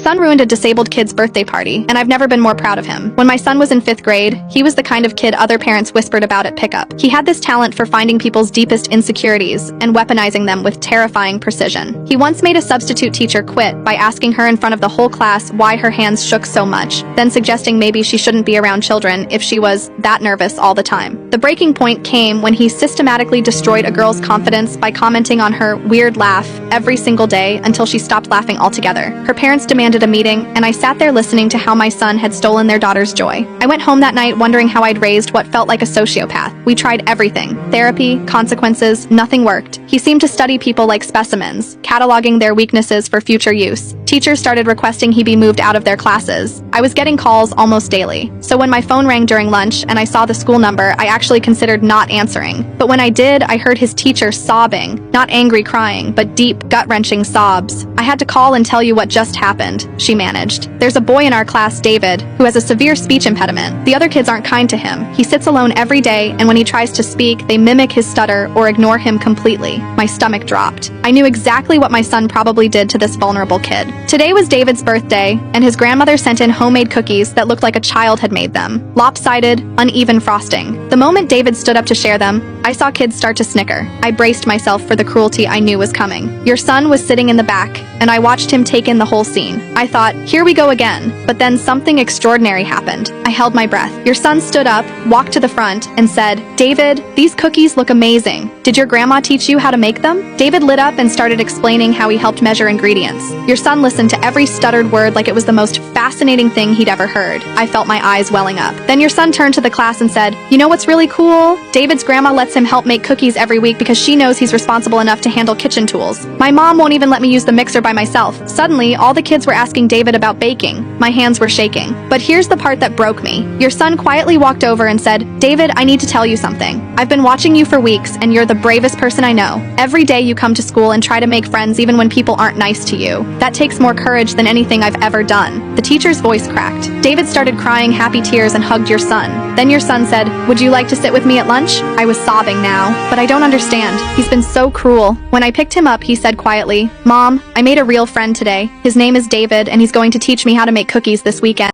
Son ruined a disabled kid's birthday party, and I've never been more proud of him. When my son was in 5th grade, he was the kind of kid other parents whispered about at pickup. He had this talent for finding people's deepest insecurities and weaponizing them with terrifying precision. He once made a substitute teacher quit by asking her in front of the whole class why her hands shook so much, then suggesting maybe she shouldn't be around children if she was that nervous all the time. The breaking point came when he systematically destroyed a girl's confidence by commenting on her weird laugh every single day until she stopped laughing altogether. Her parents demanded a meeting, and I sat there listening to how my son had stolen their daughter's joy. I went home that night wondering how I'd raised what felt like a sociopath. We tried everything. Therapy, consequences, nothing worked. He seemed to study people like specimens, cataloging their weaknesses for future use. Teachers started requesting he be moved out of their classes. I was getting calls almost daily. So when my phone rang during lunch and I saw the school number, I actually considered not answering. But when I did, I heard his teacher sobbing. Not angry crying, but deep, gut-wrenching sobs. I had to call and tell you what just happened, she managed. There's a boy in our class, David, who has a severe speech impediment. The other kids aren't kind to him. He sits alone every day, and when he tries to speak, they mimic his stutter or ignore him completely. My stomach dropped. I knew exactly what my son probably did to this vulnerable kid. Today was David's birthday, and his grandmother sent in homemade cookies that looked like a child had made them. Lopsided, uneven frosting. The moment David stood up to share them, I saw kids start to snicker. I braced myself for the cruelty I knew was coming. Your son was sitting in the back, and I watched him take in the whole scene. I thought, here we go again. But then something extraordinary happened. I held my breath. Your son stood up, walked to the front, and said, David, these cookies look amazing. Did your grandma teach you how to make them? David lit up and started explaining how he helped measure ingredients. Your son listened to every stuttered word like it was the most fascinating thing he'd ever heard. I felt my eyes welling up. Then your son turned to the class and said, you know what's really cool? David's grandma lets him help make cookies every week because she knows he's responsible enough to handle kitchen tools. My mom won't even let me use the mixer by myself. Suddenly, all the kids were asking David about baking. My hands were shaking. But here's the part that broke me. Your son quietly walked over and said, David, I need to tell you something. I've been watching you for weeks, and you're the bravest person I know. Every day you come to school and try to make friends even when people aren't nice to you. That takes more courage than anything I've ever done. The teacher's voice cracked. David started crying happy tears and hugged your son. Then your son said, would you like to sit with me at lunch? I was sobbing now. But I don't understand. He's been so cruel. When I picked him up, he said quietly, Mom, I made a real friend today. His name is David, and he's going to teach me how to make cookies this weekend.